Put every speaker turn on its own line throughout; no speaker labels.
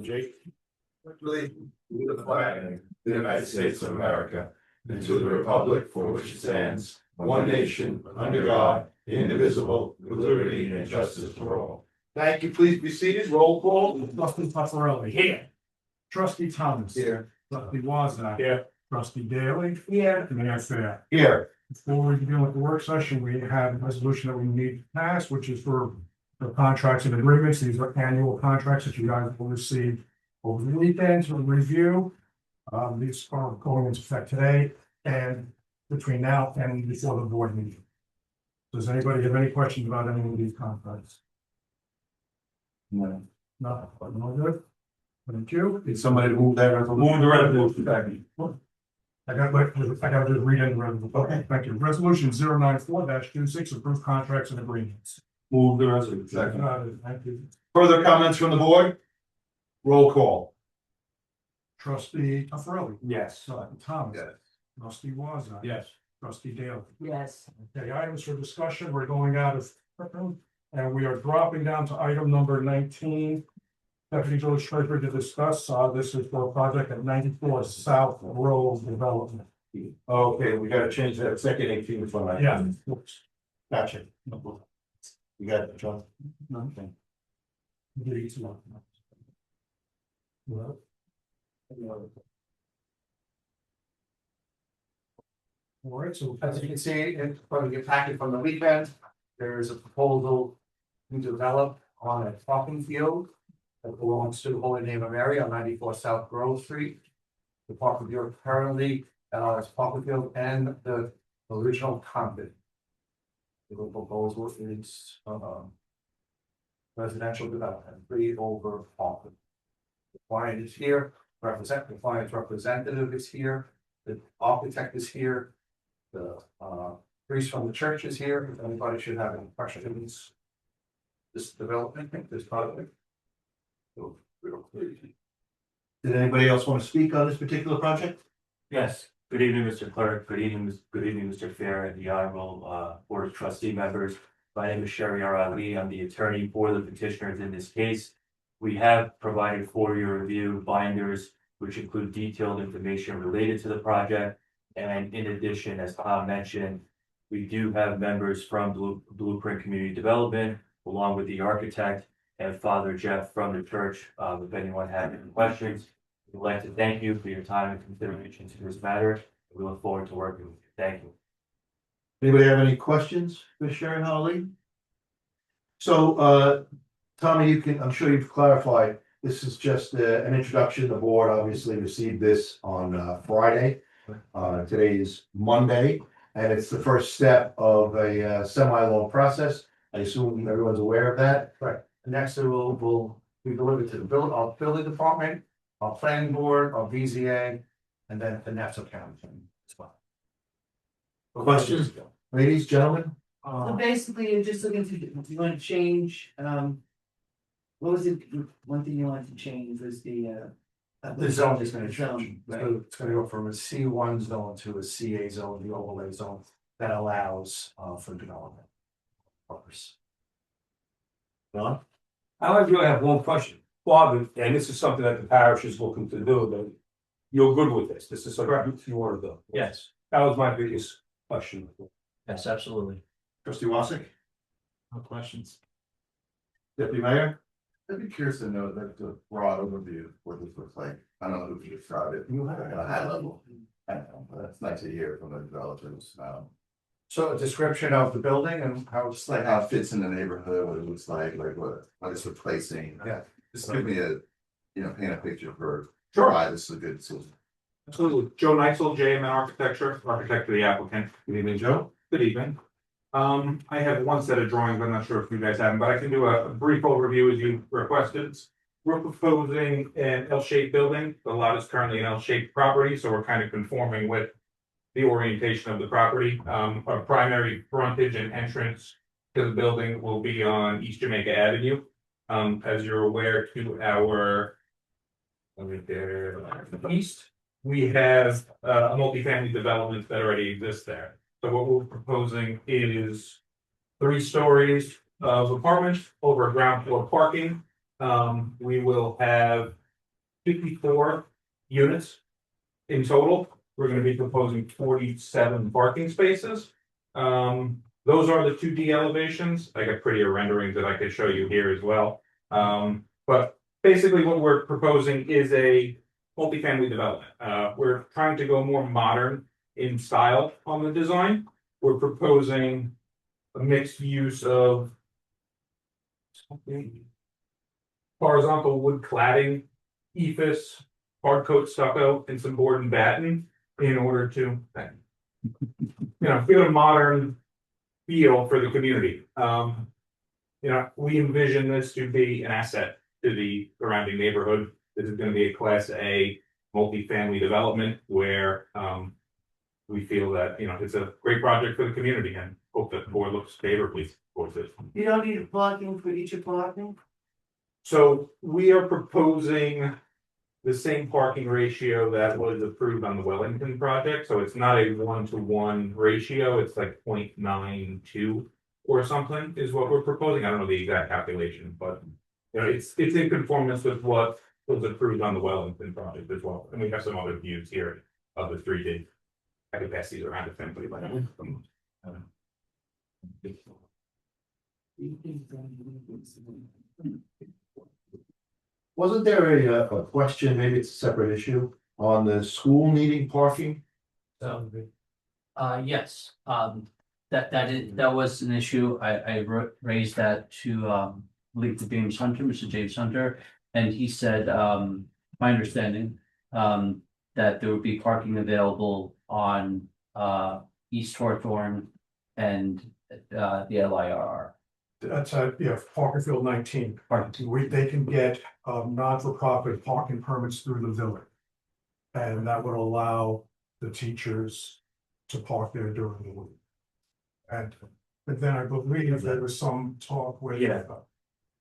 Jake?
With the flag of the United States of America, and to the republic for which it stands, one nation, under God, indivisible, with liberty and justice for all. Thank you. Please be seated. Roll call.
Trustee Taffarelli. Here. Trustee Thomas.
Here.
Trustee Wozniak.
Here.
Trustee Daly. Here. Mayor Fair.
Here.
Before we begin with the work session, we have a resolution that we need to pass, which is for the contracts and agreements. These are annual contracts that you guys will receive over the weekend to review. These are going into effect today and between now and before the board meeting. Does anybody have any questions about any of these contracts?
No.
No, no good. Thank you.
Did somebody move that resolution?
Move the resolution back. I got to read in the resolution. Okay, thank you. Resolution 094-26 approve contracts and agreements.
Move the resolution. Second.
Thank you.
Further comments from the board? Roll call.
Trustee Taffarelli.
Yes.
Trustee Thomas. Trustee Wozniak.
Yes.
Trustee Daly.
Yes.
Okay, items for discussion, we're going out of, and we are dropping down to item number 19. Deputy Village Treasurer to discuss, this is for a project at 94 South Road Development.
Okay, we gotta change that second 18 before that.
Yeah.
Gotcha. You got it, John?
Okay. Well. All right, so
As you can see, in front of your packet from the weekend, there is a proposal to develop on a parking field that belongs to the Holy Name of Mary on 94 South Grove Street. The parking field currently, is parking field and the original convent. The proposal is, residential development, free over parking. The client is here, the client's representative is here, the architect is here. The priest from the church is here, if anybody should have any questions. This development, this project. So, real quick.
Did anybody else want to speak on this particular project?
Yes, good evening, Mr. Clerk, good evening, Mr. Fair, and the honorable Board of Trustee members. My name is Sherry R. Ali, I'm the attorney for the petitioners in this case. We have provided for your review binders, which include detailed information related to the project. And in addition, as Tom mentioned, we do have members from Blueprint Community Development, along with the architect and Father Jeff from the church. If anyone had any questions, we'd like to thank you for your time and consideration to this matter. We look forward to working with you. Thank you.
Anybody have any questions for Sharon Holly? So, Tommy, I'm sure you've clarified, this is just an introduction. The board obviously received this on Friday. Today is Monday, and it's the first step of a semi-long process. I assume everyone's aware of that.
Right, next it will be delivered to our building department, our planning board, our BZA, and then the Nassau County as well.
Questions? Ladies, gentlemen?
So basically, you're just looking to, you want to change, what was it, one thing you wanted to change was the.
The zone is gonna
Zone,
change,
right.
so it's gonna go from a C1 zone to a CA zone, the overlay zone, that allows for development. Purpose.
Don?
I really have one question, Bob, and this is something that the parish is looking to do, but you're good with this, this is something you want to do.
Yes.
That was my biggest question.
Yes, absolutely.
Trustee Wassick?
No questions.
Deputy Mayor?
I'd be curious to know that the broad overview of what this looks like. I don't know who can describe it at a high level. I don't know, but it's nice to hear from the developers.
So a description of the building and how it's
Just like how it fits in the neighborhood, what it looks like what it's replacing.
Yeah.
Just give me paint a picture for
Sure.
why this is a good solution.
Absolutely. Joe Neitzel, JMN Architecture, architect of the applicant.
Good evening, Joe.
Good evening. I have one set of drawings, I'm not sure if you guys have them, but I can do a brief overview as you requested. We're proposing an L-shaped building. The lot is currently an L-shaped property, so we're kind of conforming with the orientation of the property. Our primary frontage and entrance to the building will be on East Jamaica Avenue. As you're aware, to our east, we have a multifamily development that already exists there. So what we're proposing is 3 stories of apartments over ground floor parking. We will have 54 units in total. We're gonna be proposing 47 parking spaces. Those are the 2D elevations. I got prettier renderings that I could show you here as well. But basically what we're proposing is a multifamily development. We're trying to go more modern in style on the design. We're proposing a mixed use of horizontal wood cladding, ephes, hard coat stucco, and some board and batten in order to, give it a modern feel for the community. We envision this to be an asset to the surrounding neighborhood. This is gonna be a Class A multifamily development where, we feel that, it's a great project for the community and hope that the board looks favorably towards it.
You don't need a parking for each apartment?
So we are proposing the same parking ratio that was approved on the Wellington project, so it's not a 1-to-1 ratio, it's like 0.92 or something is what we're proposing. I don't know the exact calculation, but it's in conformance with what was approved on the Wellington project as well. And we have some other views here of the 3D. I could pass these around if anybody like.
Wasn't there a question, maybe it's a separate issue, on the school needing parking?
Yes, that was an issue. I raised that to, to James Hunter, Mr. James Hunter, and he said, my understanding, that there would be parking available on, East Hawthorne and, the LIRR.
That's Parker Field 19.
Parking.
They can get non-for-profit parking permits through the village. And that would allow the teachers to park there during the week. And but then I believe there was some talk with.
Yeah.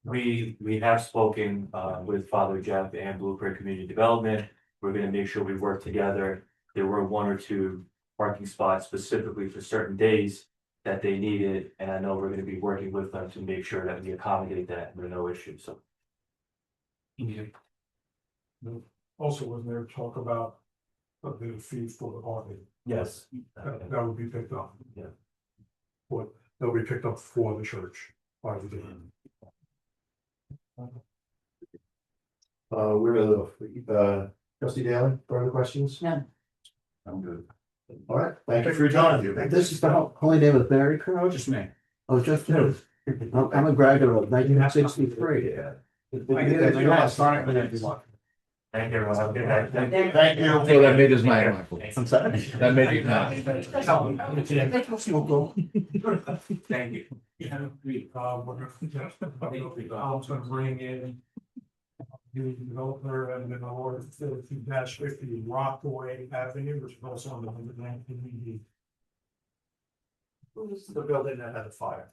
We have spoken with Father Jeff and Blueprint Community Development. We're gonna make sure we work together. There were 1 or 2 parking spots specifically for certain days that they needed, and I know we're gonna be working with them to make sure that we accommodate that, and there are no issues, so.
Also, was there talk about the fee for the parking?
Yes.
That would be picked up.
Yeah.
What, they'll be picked up for the church by the day.
We're trustee Daly, further questions?
No.
I'm good. All right, thank you for your time.
This is the holy name of Mary Crowe?
Just me.
Oh, just you. I'm a graduate of 1963.
Thank you, everyone. Have a good night. Thank you.
Thank you.
So that made his mind, Michael. I'm sorry. That made you mad.
Thank you.
I'm gonna bring in. The developer and then order 52-50 Rockaway Avenue, which is also on the 119.
Who's the building that had a fire?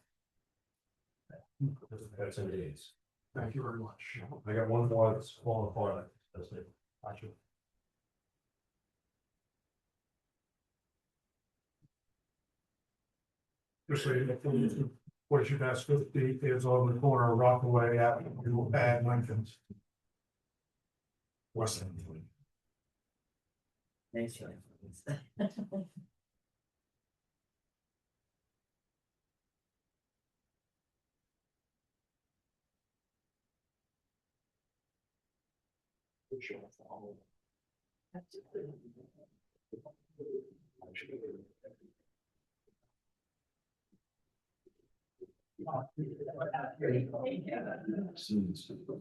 Thank you very much.
I got one more that's falling apart. That's it.
Gotcha. Just so you know, 42-50 is on the corner of Rockaway Avenue and Lincoln's. West End.
Nice.
I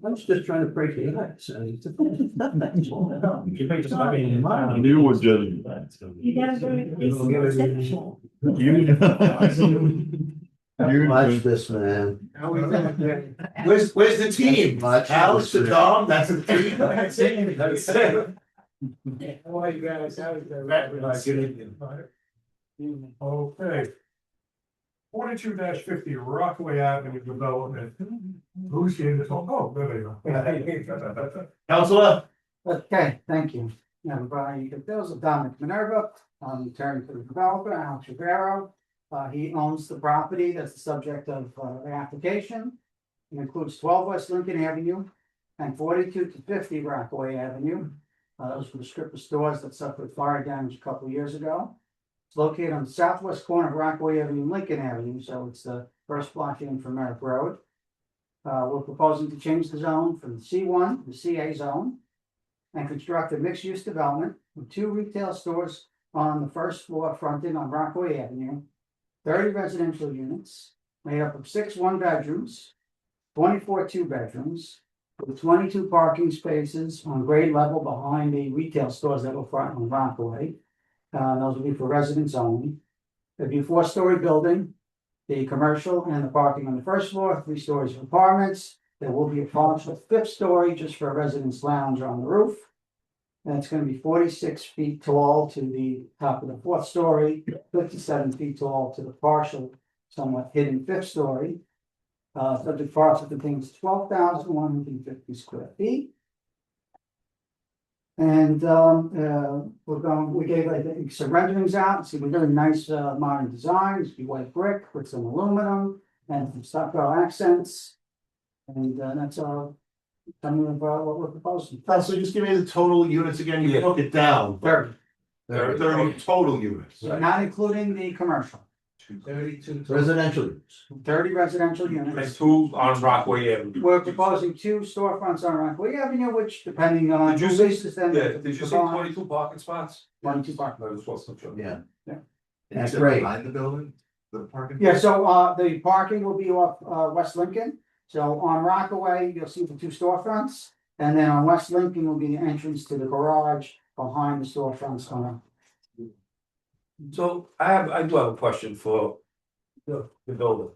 was just trying to break the ice.
You were judging.
You gotta go exceptional.
Watch this, man.
Where's the team?
Watch
Alex
this.
and Dom, that's the team.
How are you guys? How is Okay. 42-50 Rockaway Avenue development. Who's here to talk? Oh, there you go.
Counselor?
Okay, thank you. I'm Brian Bills of Dominic Minerva, attorney for the developer, Alex Rivero. He owns the property that's the subject of the application. It includes 12 West Lincoln Avenue, and 42 to 50 Rockaway Avenue. Those were the strip of stores that suffered fire damage a couple of years ago. It's located on the southwest corner of Rockaway Avenue and Lincoln Avenue, so it's the first block in from Merrick Road. We're proposing to change the zone from the C1 to the CA zone and construct a mixed-use development with 2 retail stores on the first floor fronting on Rockaway Avenue, 30 residential units made up of 6 one-bedrooms, 24 two-bedrooms, with 22 parking spaces on grade level behind the retail stores that will front on Rockaway. Those will be for residents only. There'll be a 4-story building, the commercial and the parking on the first floor, 3 stories of apartments. There will be a partial 5th story just for a residence lounge on the roof. And it's going to be 46 feet tall to the top of the 4th story, 57 feet tall to the partial, somewhat hidden 5th story. Subject parcel contains 12,150 square feet. And we gave, I think, some renderings out. See, we're doing nice modern designs, be white brick with some aluminum and some stucco accents. And that's some of what we're proposing.
So just give me the total units again, you broke it down.
30,
There are 30 total units.
not including the commercial.
32.
Residential units.
30 residential
And
units.
2 on Rockaway Avenue.
We're proposing 2 storefronts on Rockaway Avenue, which depending on
Did you
who
say-
leases them.
Did you say 22 parking spots?
22 parking.
I was supposed to check.
Yeah.
Yeah.
That's great.
Behind the building, the parking.
Yeah, so the parking will be off West Lincoln. So on Rockaway, you'll see the 2 storefronts. And then on West Lincoln will be the entrance to the garage behind the storefronts on.
So I do have a question for the builder.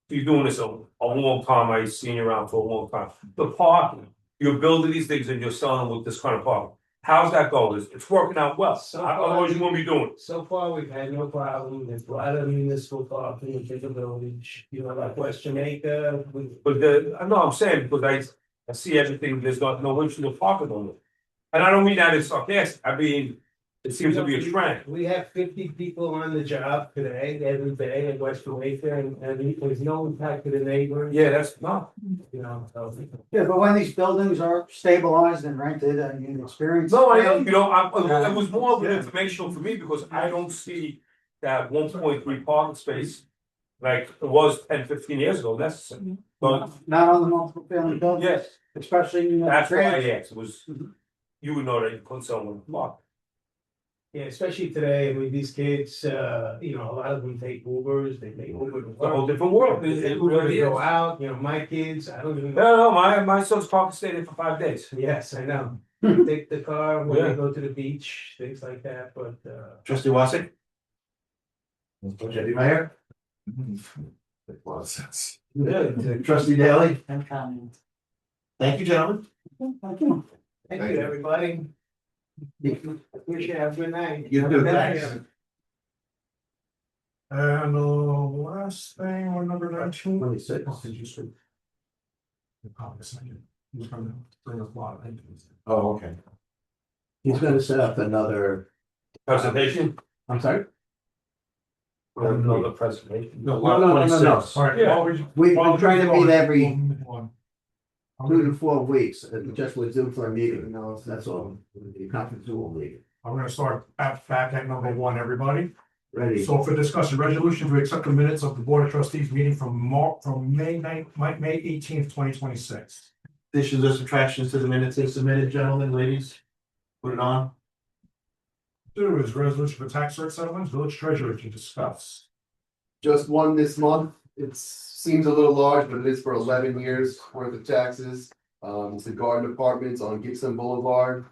You're doing this a long time, I've seen you around for a long time. The parking, you're building these things and you're selling them with this kind of parking. How's that going? It's working out well.
So far-
Otherwise you won't be doing it.
So far, we've had no problem. There's a lot of municipal parking in Bigger Village, like West Jamaica.
But I know I'm saying because I see everything, there's no issue with parking on it. And I don't mean that as sarcastic, I mean, it seems to be a trend.
We have 50 people on the job today, every day at West Jamaica, and there's no impact to the neighbors.
Yeah, that's not.
So.
Yeah, but when these buildings are stabilized and rented, you experience.
No, I know, it was more of an informational for me because I don't see that 1.3 parking space. Like it was 10-15 years ago, necessary. But
Not on the multiple family buildings.
yes,
Especially.
that's why I asked, it was, you would know that you couldn't sell one park.
Yeah, especially today, with these kids, a lot of them take Ubers, they take Uber to
It's a whole
work.
different world.
They
It
take Uber to
really
go
is.
out, my kids, I don't even know.
No, my son's parking stayed there for 5 days.
Yes, I know. Take the car when
Yeah.
they go to the beach, things like that, but
Trustee Wassick? Deputy Mayor?
Makes a lot of sense.
Trustee Daly?
I'm coming.
Thank you, gentlemen.
Thank you.
thank you, everybody. Wish you have a good night.
You
Have a
too,
good
thanks.
night.
And the last thing on number 19.
26.
He's gonna bring us a lot of things.
Oh, okay. He's gonna set up another,
Presentation?
I'm sorry?
Another presentation.
No.
All right.
Yeah.
while we-
We
while
try to
going,
meet every
one.
2 to 4 weeks, just with Zoom for a meeting, that's all. The conference Zoom meeting.
I'm gonna start back at number 1, everybody.
Ready?
So for discussion, resolution to accept the minutes of the Board of Trustees meeting from May 18th, 2026.
Additions or subtractions to the minutes they submitted, gentlemen, ladies? Put it on.
2 is resolution for tax cert settlements, village treasurer to discuss.
Just one this month. It seems a little large, but it is for 11 years worth of taxes. It's the garden apartments on Gibson Boulevard.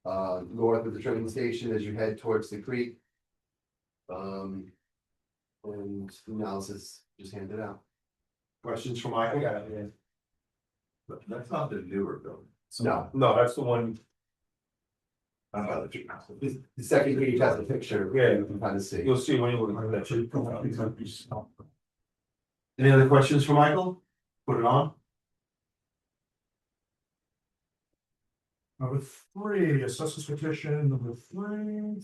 North of the train station as you head towards the creek. And the analysis just handed out.
Questions from Michael?
But that's not the newer building.
No.
No, that's the one,
I thought that you-
The second page has the picture.
Yeah.
You can kind of see.
you'll see when you look at that.
Any other questions for Michael? Put it on.
Number 3, assessors petition, number 3.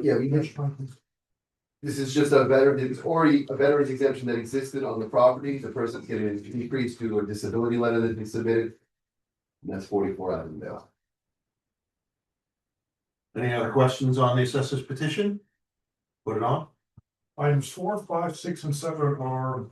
Yeah, this is just a veteran, it's already a veteran's exemption that existed on the property. The person's getting an increase due to a disability letter that they submitted. And that's 44 Avondale.
Any other questions on the assessor's petition? Put it on.
Items 4, 5, 6, and 7 are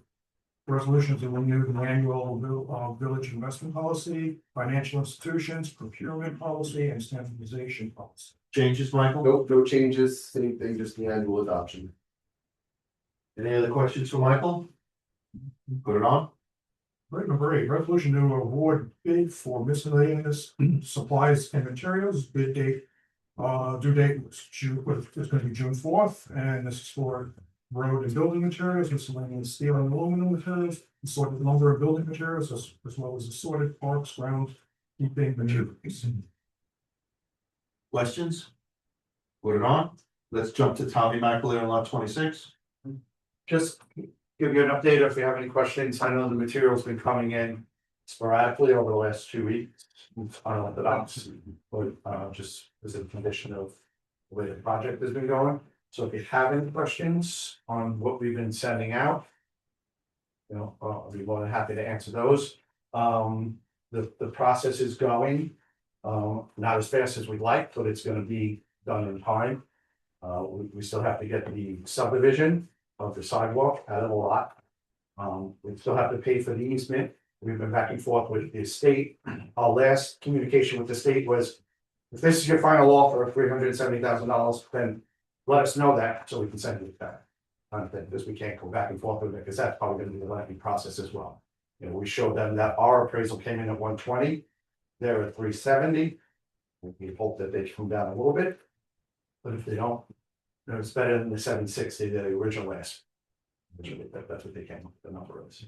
resolutions that renew the annual village investment policy, financial institutions, procurement policy, and standardization policy.
Changes, Michael?
No changes, same thing, just the annual adoption.
Any other questions for Michael? Put it on.
Item number 8, resolution to award bid for miscellaneous supplies and materials, bid date. Due date was is gonna be June 4th, and this is for road and building materials, miscellaneous steel and aluminum materials, assorted lumber and building materials, as well as assorted parks, ground keeping materials.
Questions? Put it on. Let's jump to Tommy McAleer on lot 26.
Just give you an update if you have any questions. I know the material's been coming in sporadically over the last 2 weeks. I don't know the dots, but just as a condition of the way the project has been going. So if you have any questions on what we've been sending out, you know, I'll be more than happy to answer those. The process is going, not as fast as we'd like, but it's gonna be done in time. We still have to get the subdivision of the sidewalk out of the lot. We still have to pay for the easement. We've been back and forth with the state. Our last communication with the state was, if this is your final offer of $370,000, then let us know that so we can send it back. Kind of thing, because we can't go back and forth with it, because that's probably gonna be the lengthy process as well. You know, we showed them that our appraisal came in at 120, they're at 370. We hope that they come down a little bit. But if they don't, then it's better than the 760, the original ask. That's what they came up with, the number is.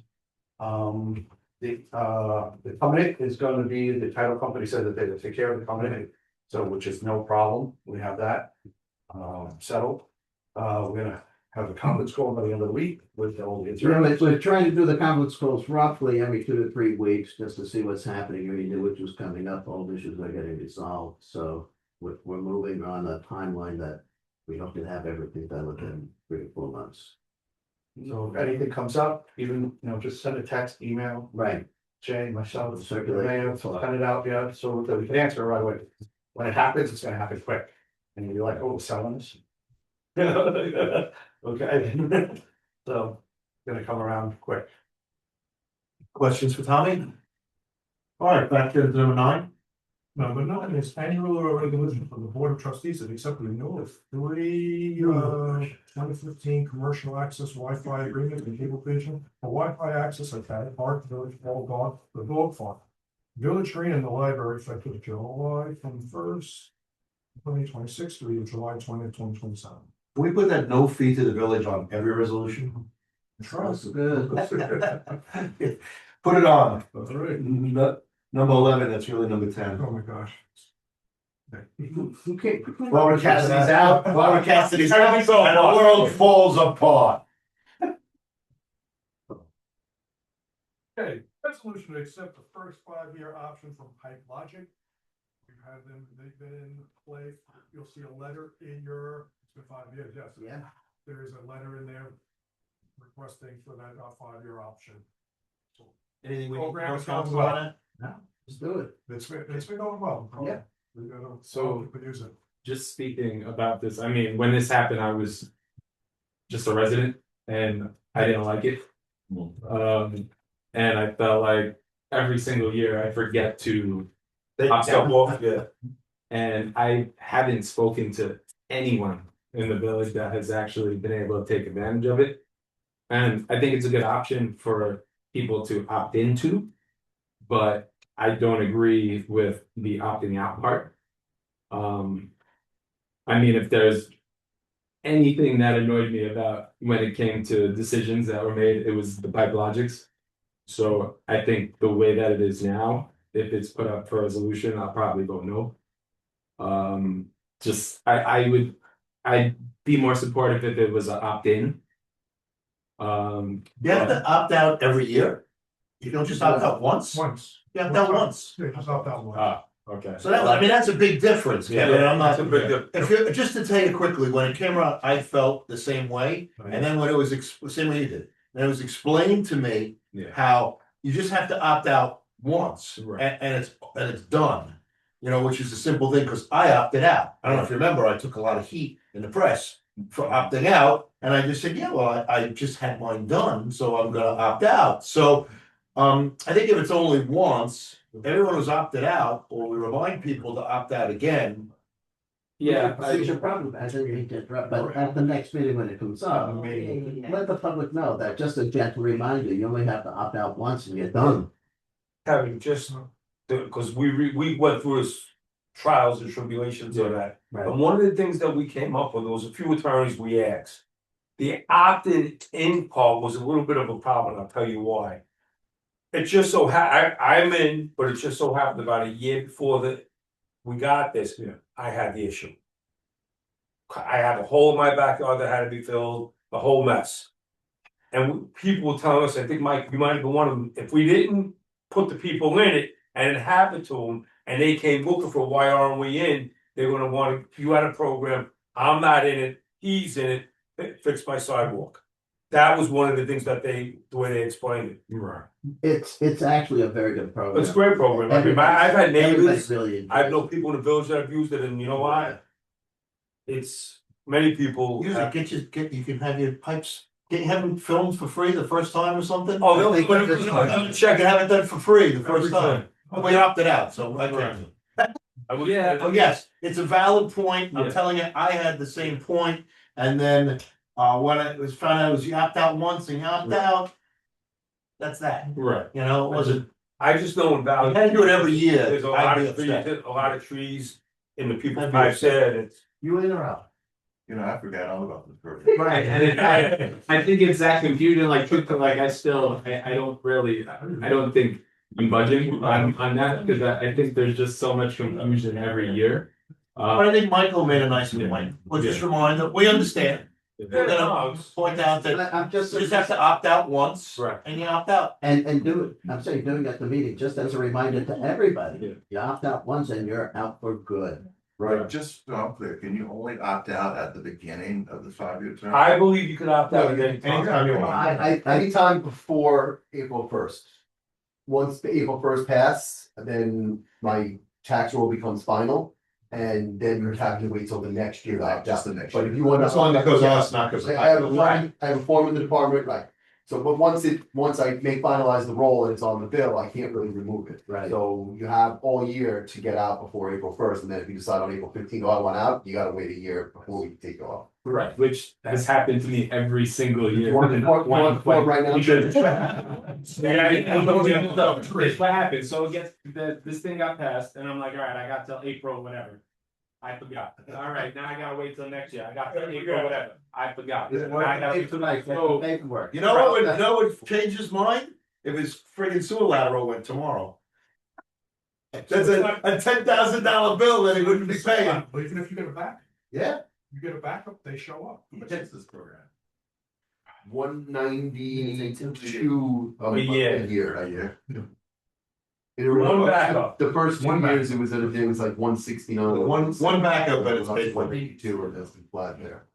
The covenant is gonna be, the title company said that they would take care of the covenant, so which is no problem, we have that. Settled. We're gonna have a conference call by the end of the week with all the attorneys.
We're trying to do the conference calls roughly every 2 to 3 weeks, just to see what's happening, every new issues coming up, all issues are getting resolved, so. We're moving on a timeline that we hope to have everything done within 3 to 4 months.
So if anything comes up, even, you know, just send a text, email,
Right.
Jay, myself,
Circulate.
mayor, send it out, yeah, so that we can answer it right away. When it happens, it's gonna happen quick, and you're like, oh, selling this. Okay, so, gonna come around quick.
Questions for Tommy? All right, back to number 9.
Number 9 is annual resolution from the Board of Trustees that accept the renewal of 3 2015 commercial access Wi-Fi agreement with Cablevision for Wi-Fi access at Paddock Park, Village Hall, Golf, the Dog Farm, Village Green, and the library effective July 1st, 2026 through July 20th, 2027.
Can we put that no fee to the village on every resolution?
Trust.
Good.
Put it on.
That's right.
Number 11, that's really number 10.
Oh my gosh.
Who can't?
Barbara Cassidy's out, Barbara Cassidy's out, and the world falls apart.
Okay, resolution to accept the first 5-year option from Pipe Logic. We've had them, they've been in play, you'll see a letter in your, it's been 5 years, yes.
Yeah.
There is a letter in there requesting for that 5-year option.
Anything we
Program
need
is
to
going
know
well.
on it?
Let's do it.
It's been going well.
Yeah.
We've got to,
So-
we use it.
Just speaking about this, I mean, when this happened, I was just a resident and I didn't like it. And I felt like every single year I forget to opt stuff off.
Yeah.
And I haven't spoken to anyone in the village that has actually been able to take advantage of it. And I think it's a good option for people to opt into, but I don't agree with the opting out part. I mean, if there's anything that annoyed me about when it came to decisions that were made, it was the Pipe Logics. So I think the way that it is now, if it's put up for resolution, I'll probably vote no. I'd be more supportive if it was an opt-in.
You have to opt out every year? You don't just opt out once?
Once.
You opt out once.
Yeah, just opt out once.
Okay.
So that, I mean, that's a big difference, Kevin, I'm not.
That's a big difference.
If you, just to tell you quickly, when it came around, I felt the same way, and then when it was, same way you did. And it was explained to me
Yeah.
how you just have to opt out once
Right.
and it's done. You know, which is a simple thing, because I opted out. I don't know if you remember, I took a lot of heat in the press for opting out. And I just said, yeah, well, I just had mine done, so I'm gonna opt out. So I think if it's only once, everyone who's opted out, or we remind people to opt out again.
Yeah,
We should probably, I didn't mean to interrupt, but at the next meeting when it comes up, let the public know that just a gentle reminder, you only have to opt out once and you're done.
Kevin, just, because we went through his trials and tribulations of that.
Right.
And one of the things that we came up with, there was a few attorneys we asked. The opted in part was a little bit of a problem, I'll tell you why. It just so I'm in, but it just so happened about a year before we got this, I had the issue. I had a hole in my backyard that had to be filled, the whole mess. And people were telling us, I think Mike, you might have been one of them, if we didn't put the people in it and it happened to them, and they came looking for why aren't we in, they're gonna want, you had a program, I'm not in it, he's in it, fix my sidewalk. That was one of the things that the way they explained it.
Right.
It's actually a very good program.
It's a great program. I mean, I've had neighbors,
Everybody's really enjoyed
I've known people in the village that have used it, and you know what? It's, many people.
Use it, you can have your pipes, have them filmed for free the first time or something?
Oh, they'll
Check and have it done for free the first time. We opted out, so I can't.
Yeah.
Oh, yes, it's a valid point. I'm
Yeah.
telling you, I had the same point. And then, when it was found out, it was you opt out once and you opt out. That's that,
Right.
you know, it wasn't,
I just know in Valley.
you had to do it every year.
There's a
I'd
lot
be
of trees,
upset.
a lot of trees in the people's
I'd be
pipes
upset.
there, and it's.
You in or out?
You know, I forgot all about this program.
Right, and I think it's that confusion, like, truth, like, I don't really, I don't think I'm budging on that, because I think there's just so much confusion every year.
But I think Michael made a nice point. We'll just remind them, we understand. We're gonna point out that
I'm
you just have to opt out once.
Right.
And you opt out.
And do it, I'm saying, doing it at the meeting, just as a reminder to everybody, you opt out once and you're out for good.
Right, just so I'm clear, can you only opt out at the beginning of the 5-year term?
I believe you could opt out again.
Anytime you want.
Anytime before April 1st. Once the April 1st pass, then my tax roll becomes final. And then you have to wait till the next year to opt
Just
out.
the next
But
year.
if you want.
That's only because of us, not because of.
I have a form in the department, right, so, but once I finalize the roll and it's on the bill, I can't really remove it.
Right.
So you have all year to get out before April 1st, and then if you decide on April 15th, oh, I want out, you gotta wait a year before we take you off.
Right, which has happened to me every single year.
You want the form right now?
It's what happened, so it gets, this thing got passed, and I'm like, alright, I got till April, whatever. I forgot, alright, now I gotta wait till next year, I got till April, whatever, I forgot. Now I gotta wait till next, so.
Paperwork.
You know what would, change his mind? If his friggin' sewer lateral went tomorrow. That's a $10,000 bill that he wouldn't be paying.
But even if you get it back,
Yeah.
you get it back up, they show up.
How much is this program?
192
A year.
a year.
A year?
One backup.
The first 2
One
years, it was like 169.
One backup, but it's paid for.
182 or that's flat there.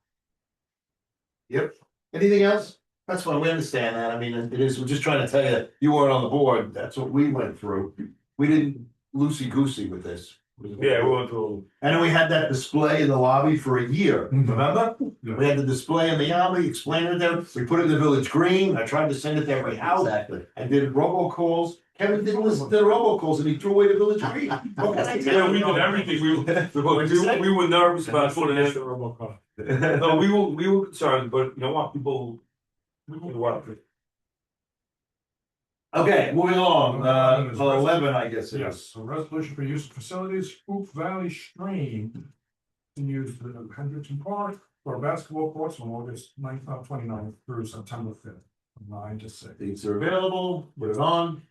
Yep. Anything else? That's fine, we understand that. I mean, it is, we're just trying to tell you, you weren't on the board. That's what we went through. We didn't loosey-goosey with this.
Yeah, we went through.
And then we had that display in the lobby for a year, remember? We had the display in the lobby, explained it there, we put it in the village green, I tried to send it to every house.
Exactly.
I did robocalls, Kevin didn't listen to the robocalls and he threw away the village green. What can I tell
Yeah,
you?
we did everything, we were nervous about putting it in the robocall. No, we were concerned, but you know what, people. We did what?
Okay, moving along, 11, I guess it
Yes,
is.
a resolution for use of facilities, Hoop Valley Stream. To use the Hendrickson Park for basketball courts from August 29th through September 5th, from 9 to 6.
These are available, put it on.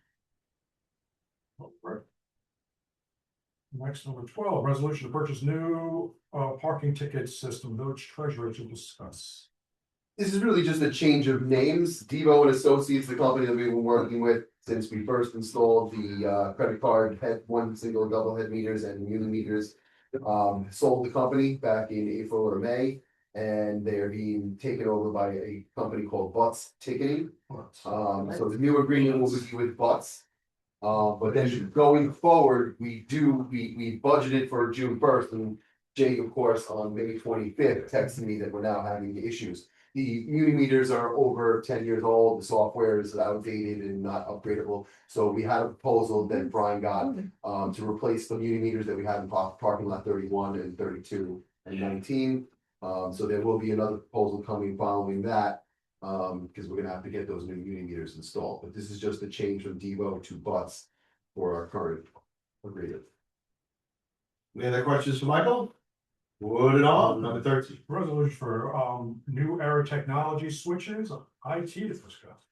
Next, number 12, resolution to purchase new parking ticket system, village treasurer to discuss.
This is really just a change of names. Devo and Associates, the company that we've been working with since we first installed the credit card head, one single and double head meters and muni meters. Sold the company back in April or May, and they are being taken over by a company called Butts Ticketing. So the new agreement will be with Butts. But then going forward, we budgeted for June first, and Jake, of course, on May 25th, texted me that we're now having issues. The Muni meters are over 10 years old, the software is outdated and not upgradable. So we had a proposal that Brian got to replace the Muni meters that we have in parking lot 31 and 32 and 19. So there will be another proposal coming following that. Because we're gonna have to get those new Muni meters installed, but this is just a change from Devo to Butts for our current agreement.
Any other questions for Michael? Put it on, number 13.
Resolution for new era technology switches, IT to discuss.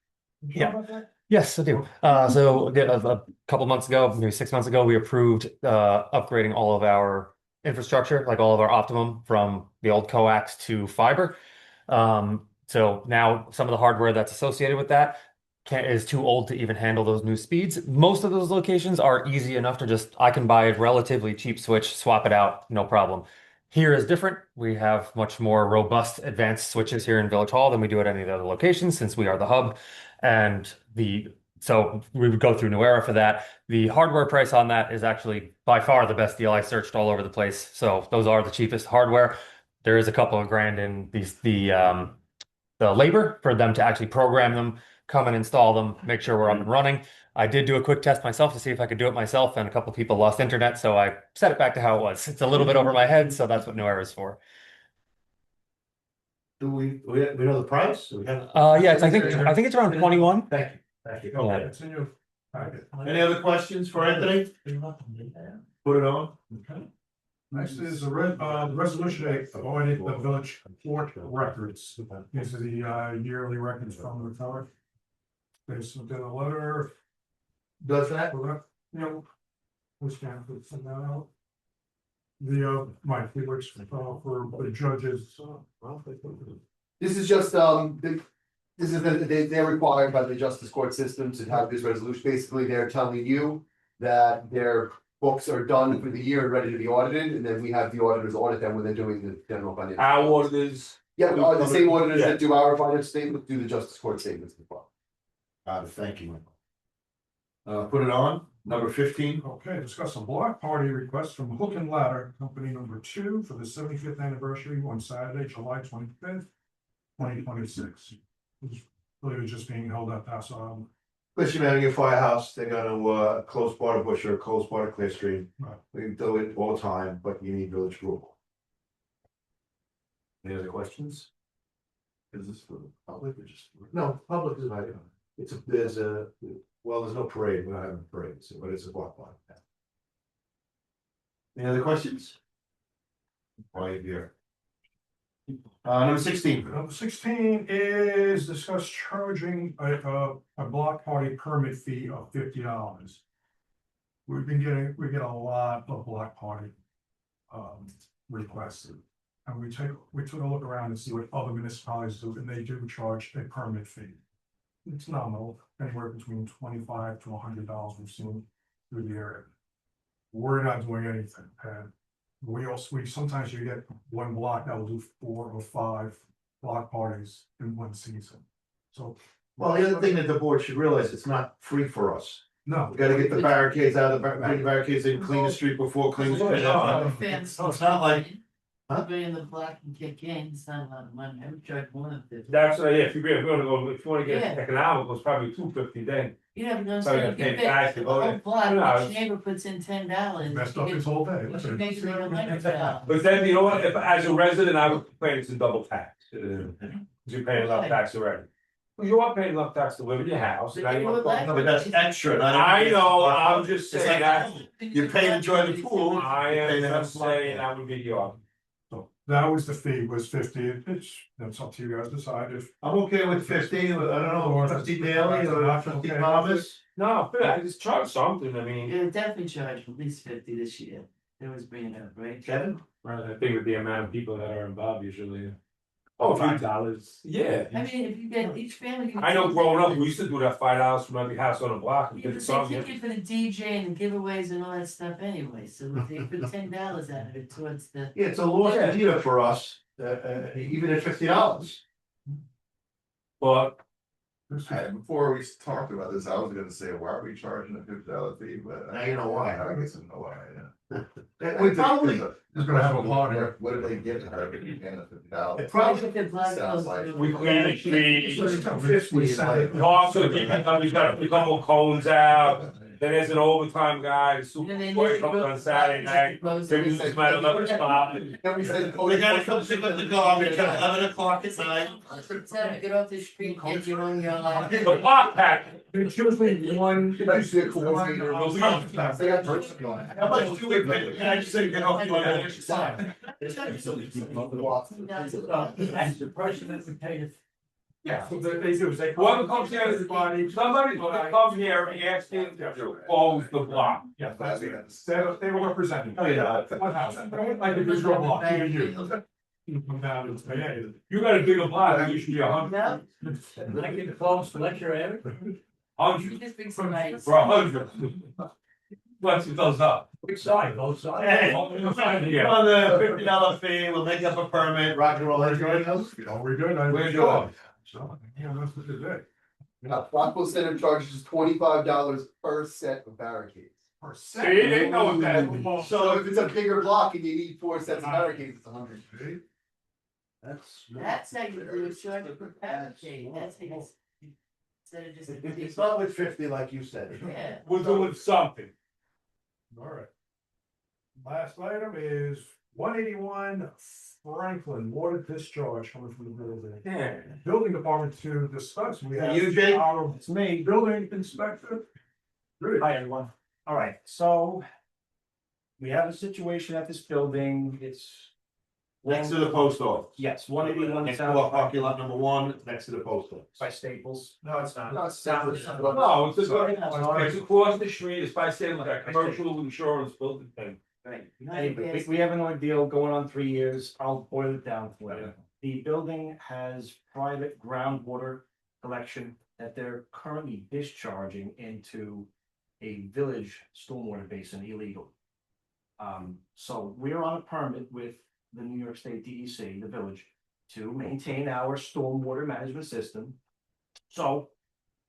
You know about that?
Yes, I do. So a couple months ago, maybe 6 months ago, we approved upgrading all of our infrastructure, like all of our Optimum from the old coax to fiber. So now some of the hardware that's associated with that is too old to even handle those new speeds. Most of those locations are easy enough to I can buy a relatively cheap switch, swap it out, no problem. Here is different. We have much more robust advanced switches here in Village Hall than we do at any of the other locations since we are the hub. And so we would go through New Era for that. The hardware price on that is actually by far the best deal. I searched all over the place. So those are the cheapest hardware. There is a couple of grand in the labor for them to actually program them, come and install them, make sure we're up and running. I did do a quick test myself to see if I could do it myself, and a couple of people lost internet, so I set it back to how it was. It's a little bit over my head, so that's what New Era is for.
Do we know the price?
Yeah, I think it's around 21.
Thank you.
Okay,
Okay.
it's in your packet.
Any other questions for Anthony? Put it on.
Okay. Next is a resolution to audit the village court records. These are the yearly records from the teller. They submitted a letter.
Does that?
You know, which can send that out. My Felix for the judges.
This is just, they're required by the justice court system to have this resolution. Basically, they're telling you that their books are done for the year and ready to be audited, and then we have the auditors audit them when they're doing the general financial.
Our auditors.
Yeah, the same auditors
Yeah.
that do our financial statement do the justice court statements as well.
Thank you, Michael. Put it on, number 15.
Okay, discuss a block party request from Hook and Ladder Company number 2 for the 75th anniversary on Saturday, July 25th, 2026. It's really just being held at Paso.
Christian Avenue Firehouse, they're gonna close part of Busher, close part of Clear Street.
Right.
We do it all the time, but you need village approval. Any other questions? Is this for the public or just? No, public is invited. There's no parade, we're not having a parade, but it's a block party. Any other questions? Right here. Number 16.
Number 16 is discuss charging a block party permit fee of $50. We get a lot of block party requests. And we took a look around and see what other municipalities do, and they do charge a permit fee. It's nominal, anywhere between $25 to $100 we've seen through the area. We're not doing anything, and we sometimes you get one block that will do 4 or 5 block parties in one season. So.
Well, the other thing that the board should realize, it's not free for us.
No.
We gotta get the barricades out of bring the barricades in, clean the street before, clean the street after. So it's not like. Huh?
Being the block and kick in, it's not a lot of money, I would charge more than 50.
That's right, yeah, if you're gonna go, if you wanna get
Yeah.
economical, it's probably $250 then.
You know, I'm
So you
saying,
pay
you pay
tax,
the
oh, yeah.
whole
No,
block,
it's-
each neighbor puts in $10.
Messed up his whole day.
You should make it $100.
But then, you know what, if as a resident, I would complain it's a double tax. Cause you're paying enough tax already. Well, you are paying enough tax to live in your house.
But
now
you
you
would
want-
like-
No, but that's extra.
I know, I'm just
It's
saying
like-
that,
You pay to enjoy the pool.
I
you pay
am
to have
just
fun.
saying I would be your.
So that was the fee, was 50. That's up to you guys to decide if.
I'm okay with 50, I don't know, 50 daily or 50 Thomas.
No, but I just charge something, I mean.
Yeah, definitely charge at least 50 this year, it was bringing up, right?
Kevin?
Right, I think with the amount of people that are involved usually.
Oh,
$5.
Yeah.
I mean, if you get each family.
I know growing up, we used to do that $5 from every house on the block. and
Yeah,
get
but
some,
they
yeah.
kick it for the DJ and the giveaways and all that stuff anyway, so they put $10 out of it towards the.
Yeah, it's a lost idea for us, even at $50.
But
Before we talked about this, I was gonna say, why are we charging a $50 fee, but.
Now you know why.
I guess I know why, yeah.
We probably,
It's gonna have a lot here.
What do they get out of it? You paying us $50?
it probably,
Sounds like.
We clean the trees.
$50.
Also, you gotta pick up more cones out, then there's an overtime guy, super comes on Saturday night. Then we just might another spot.
Then we said.
We gotta come pick up the garbage at 11 o'clock at night.
Time to get off the street, get your own yard.
The block pack.
It's usually one.
Did you see a coordinator? They got person going.
How much do we pay? Can I just say, get off the other side?
That's the person that would pay the.
Yeah, so what they do is they.
Whoever comes here, somebody's gonna come here and ask him to close the block.
Yeah, that's it. They were representing. Oh, yeah. One house. Like if it's your block, you come down and say, hey.
You got a bigger block, you should be 100.
I get the close to lecture area.
100
Just bring some ice.
for 100. Once it goes up.
Which side, both sides?
Yeah.
On the $50 fee, we'll make up a permit, rock and roll.
We're good. We're good.
We're good.
So, yeah, that's what they did.
Rockville Center charges $25 per set of barricades.
See, they know what that is.
So if it's a bigger block and you need 4 sets of barricades, it's 100.
That's how you do it, short of barricade, that's how you. Instead of just.
It's not with 50 like you said.
Yeah.
We're doing something.
All right. Last item is 181 Franklin, water discharge coming from the building.
Yeah.
Building department to discuss. We have.
You, Jake?
It's me. Building inspector. Good.
Hi, everyone. All right, so we have a situation at this building. It's.
Next to the post office.
Yes, 181
Next to
South
our parking lot number 1, next to the post office.
by Staples.
No, it's not.
No, it's
South-
separate.
No, it's across the street, it's by saying like a commercial insurance building thing.
Anyway, we have an ordeal going on 3 years. I'll boil it down for you. The building has private groundwater collection that they're currently discharging into a village stormwater basin illegally. So we're on a permit with the New York State DEC, the village, to maintain our stormwater management system. So,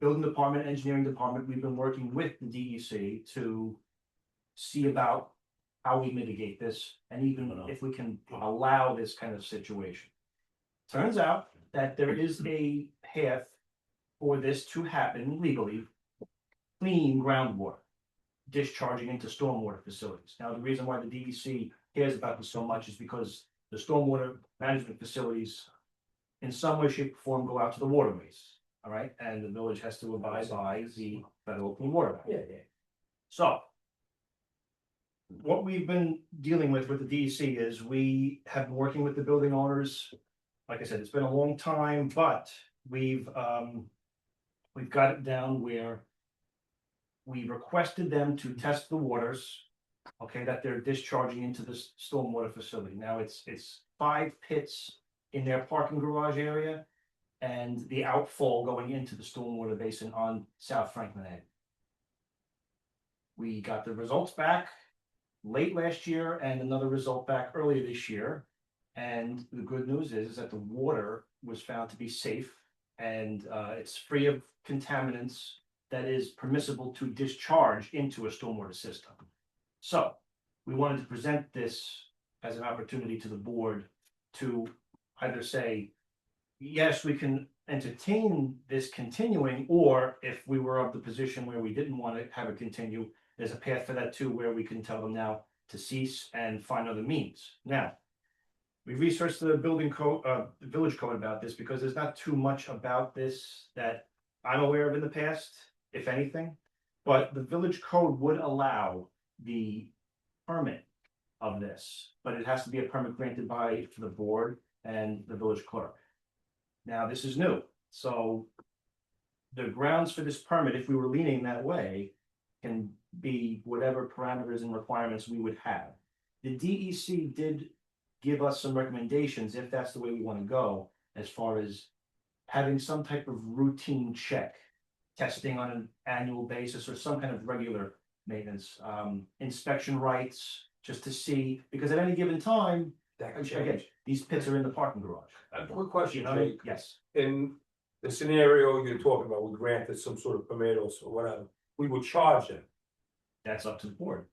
building department, engineering department, we've been working with the DEC to see about how we mitigate this, and even if we can allow this kind of situation. Turns out that there is a path for this to happen legally, clean groundwater discharging into stormwater facilities. Now, the reason why the DEC cares about this so much is because the stormwater management facilities in some way, shape, or form go out to the waterways, all right? And the village has to abide by the federal clean water act. So what we've been dealing with the DEC is we have been working with the building owners. Like I said, it's been a long time, but we've got it down where we requested them to test the waters, okay, that they're discharging into this stormwater facility. Now it's 5 pits in their parking garage area and the outfall going into the stormwater basin on South Franklin Avenue. We got the results back late last year and another result back earlier this year. And the good news is that the water was found to be safe and it's free of contaminants that is permissible to discharge into a stormwater system. So we wanted to present this as an opportunity to the board to either say, yes, we can entertain this continuing, or if we were of the position where we didn't want to have it continue, there's a path for that too, where we can tell them now to cease and find other means. Now, we researched the building code, the village code about this because there's not too much about this that I'm aware of in the past, if anything. But the village code would allow the permit of this, but it has to be a permit granted by the board and the village clerk. Now, this is new, so the grounds for this permit, if we were leaning that way, can be whatever parameters and requirements we would have. The DEC did give us some recommendations if that's the way we want to go, as far as having some type of routine check, testing on an annual basis or some kind of regular maintenance, inspection rights, just to see, because at any given time, again, these pits are in the parking garage.
A quick question,
You know,
Jake.
yes.
In the scenario you're talking about, we granted some sort of permit or whatever, we would charge them.
That's up to the board.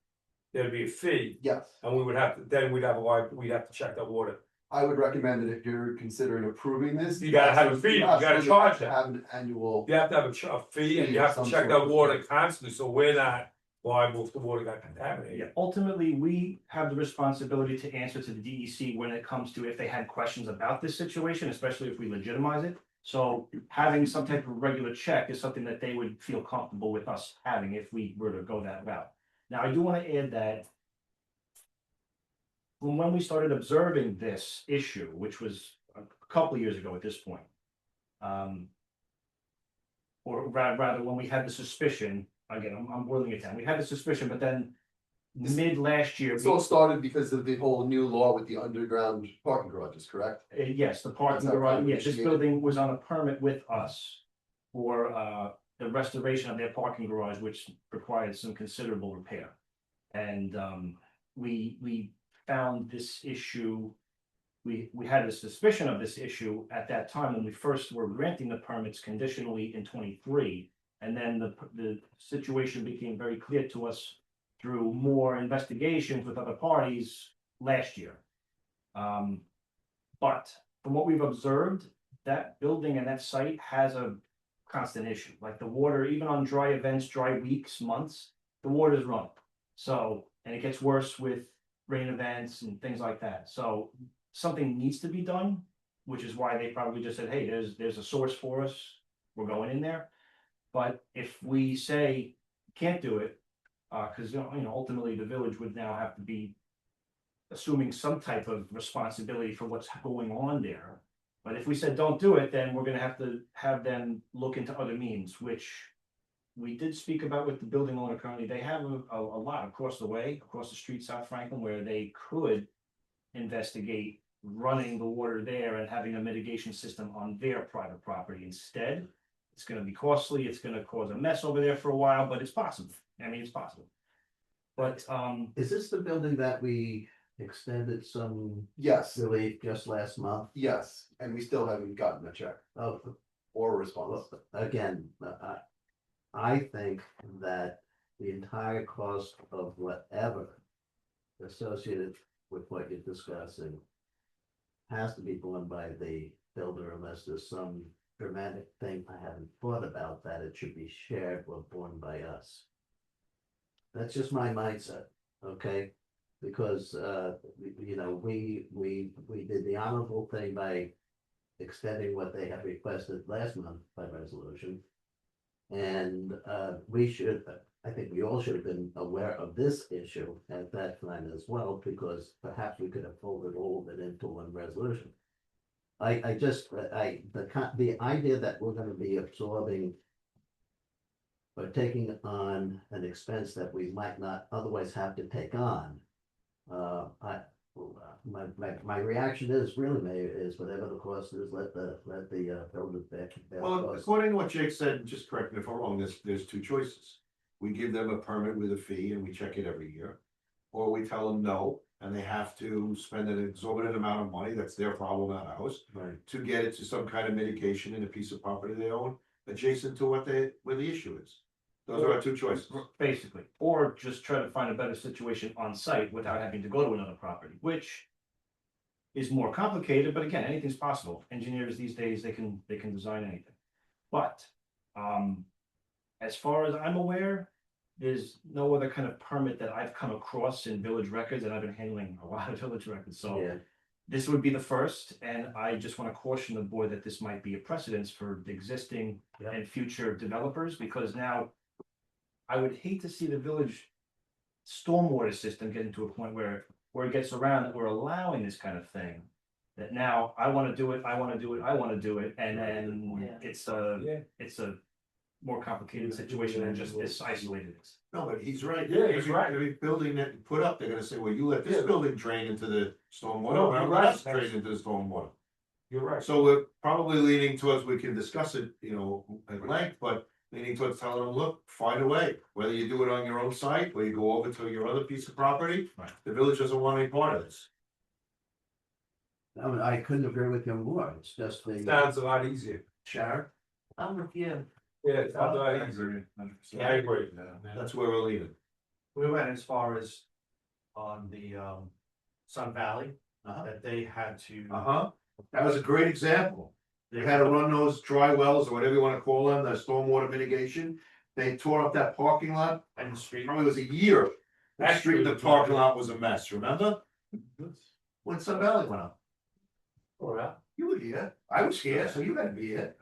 There'd be a fee,
Yes,
and we would have to, then we'd have to check that water.
I would recommend that if you're considering approving this.
You gotta have a fee, you gotta
absolutely
charge
have to
them.
Have an annual.
You have to have a fee, and you have to
Some
check
sort
that
of-
water constantly, so we're not liable if the water got contaminated.
Yeah, ultimately, we have the responsibility to answer to the DEC when it comes to if they had questions about this situation, especially if we legitimize it. So having some type of regular check is something that they would feel comfortable with us having if we were to go that route. Now, I do want to add that from when we started observing this issue, which was a couple of years ago at this point, or rather, when we had the suspicion, again, I'm boiling it down, we had the suspicion, but then mid last year.
This all started because of the whole new law with the underground parking garages, correct?
Yes, the parking
Is that
garage,
right?
yes, this
Initiated?
building was on a permit with us for the restoration of their parking garage, which required some considerable repair. And we found this issue, we had a suspicion of this issue at that time when we first were granting the permits conditionally in 23. And then the situation became very clear to us through more investigations with other parties last year. But from what we've observed, that building and that site has a constant issue, like the water, even on dry events, dry weeks, months, the water's running. So, and it gets worse with rain events and things like that. So something needs to be done, which is why they probably just said, hey, there's a source for us, we're going in there. But if we say can't do it, because ultimately the village would now have to be assuming some type of responsibility for what's going on there. But if we said don't do it, then we're gonna have to have them look into other means, which we did speak about with the building owner currently. They have a lot across the way, across the street, South Franklin, where they could investigate running the water there and having a mitigation system on their private property instead. It's gonna be costly, it's gonna cause a mess over there for a while, but it's possible. I mean, it's possible. But
Is this the building that we extended some
Yes,
relief just last month?
yes, and we still haven't gotten a check
Oh,
or a response.
well, again, I think that the entire cost of whatever associated with what you're discussing has to be borne by the builder unless there's some dramatic thing I haven't thought about that it should be shared or borne by us. That's just my mindset, okay? Because, we did the honorable thing by extending what they had requested last month by resolution. And, I think we all should have been aware of this issue at that time as well, because perhaps we could have folded all of it into one resolution. The idea that we're gonna be absorbing or taking on an expense that we might not otherwise have to take on. My reaction is really, Mayor, is whatever the cost is, let the builder bear the
Well,
cost.
according to what Jake said, just correct me if I'm wrong, there's two choices. We give them a permit with a fee and we check it every year. Or we tell them no, and they have to spend an exorbitant amount of money, that's their problem, not ours.
Right.
To get it to some kind of mitigation in a piece of property they own, adjacent to where the issue is. Those are our two choices.
basically, or just try to find a better situation on site without having to go to another property, which is more complicated, but again, anything's possible. Engineers these days, they can design anything. But as far as I'm aware, there's no other kind of permit that I've come across in village records, and I've been handling a lot of village records, so
Yeah.
this would be the first, and I just want to caution the board that this might be a precedence for the existing
Yeah.
and future developers, because now I would hate to see the village stormwater system get into a point where it gets around that we're allowing this kind of thing. That now I want to do it, I want to do it, I want to do it, and then
Yeah.
it's a more complicated situation than just this isolated.
No, but he's right.
Yeah, he's right.
Every building that you put up, they're gonna say, well, you let this building drain into the stormwater,
No,
or
you're
let us
right.
drain into the stormwater.
You're right.
So we're probably leaning towards, we can discuss it, at length, but leaning towards telling them, look, find a way. Whether you do it on your own site, or you go over to your other piece of property,
Right.
the village doesn't want any part of this.
I couldn't agree with you more, it's just the.
Sounds a lot easier.
Sharon?
I'm with you.
Yeah, I agree.
That's where we're leaving.
We went as far as on the Sun Valley,
Uh-huh.
that they had to.
Uh-huh, that was a great example. They had to run those dry wells or whatever you wanna call them, the stormwater mitigation. They tore up that parking lot
And the street.
probably was a year. That street, the parking lot was a mess, remember? When Sun Valley went up.
Oh, yeah.
You were here, I was here, so you had to be here.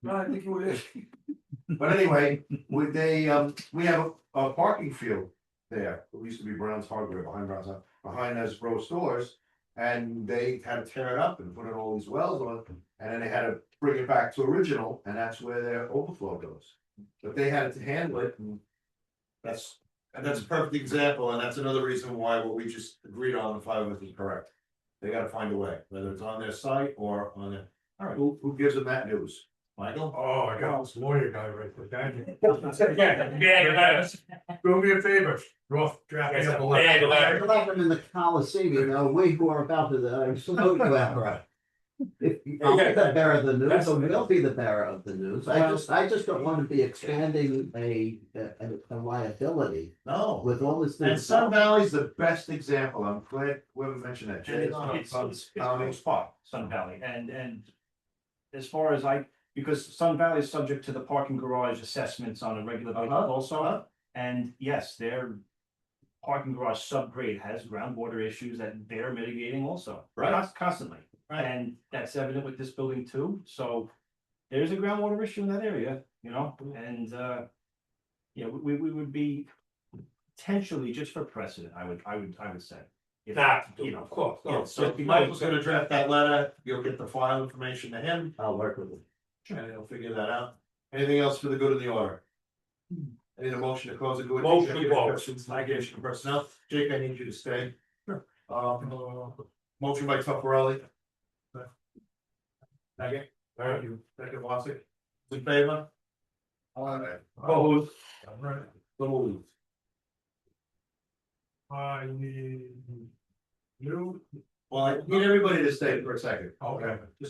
No, I think you would.
But anyway, would they, we have a parking field there, it used to be Brown's Hardware, behind those row stores. And they had to tear it up and put in all these wells on, and then they had to bring it back to original, and that's where their overflow goes. But they had to handle it, and that's a perfect example, and that's another reason why what we just agreed on the 5 of us is correct. They gotta find a way, whether it's on their site or on their, all right, who gives them that news? Michael?
Oh, I got this lawyer guy right there, thank you.
Yeah,
Do me a favor, draft me up a
Yeah,
letter.
Like them in the Coliseum, you know, we who are about to salute you after. I'll be the bearer of the news, or we'll be the bearer of the news. I just don't want to be expanding a liability
No,
with all this.
and Sun Valley's the best example, I'm glad whoever mentioned that.
And
Jay.
it's
County spot.
Sun Valley, and as far as because Sun Valley is subject to the parking garage assessments on a regular basis
Uh-huh,
also.
uh-huh.
And yes, their parking garage subgrade has groundwater issues that they're mitigating also.
Right.
Constantly,
Right.
and that's evident with this building too, so there's a groundwater issue in that area, you know, and yeah, we would be potentially, just for precedent, I would say. If, you know,
of course.
yeah,
So Michael's gonna draft that letter, you'll get the file information to him,
I'll work with it.
and he'll figure that out. Anything else for the good of the order? I need a motion to close the good.
Motion to close.
Questions, litigation, personnel, Jake, I need you to stay. Sure. Motion by Tupperelli. Second, thank you, second, Wassick, in favor?
Opposed?
All right,
So moved.
I need you.
Well, I need everybody to stay for a second.
Okay.
Just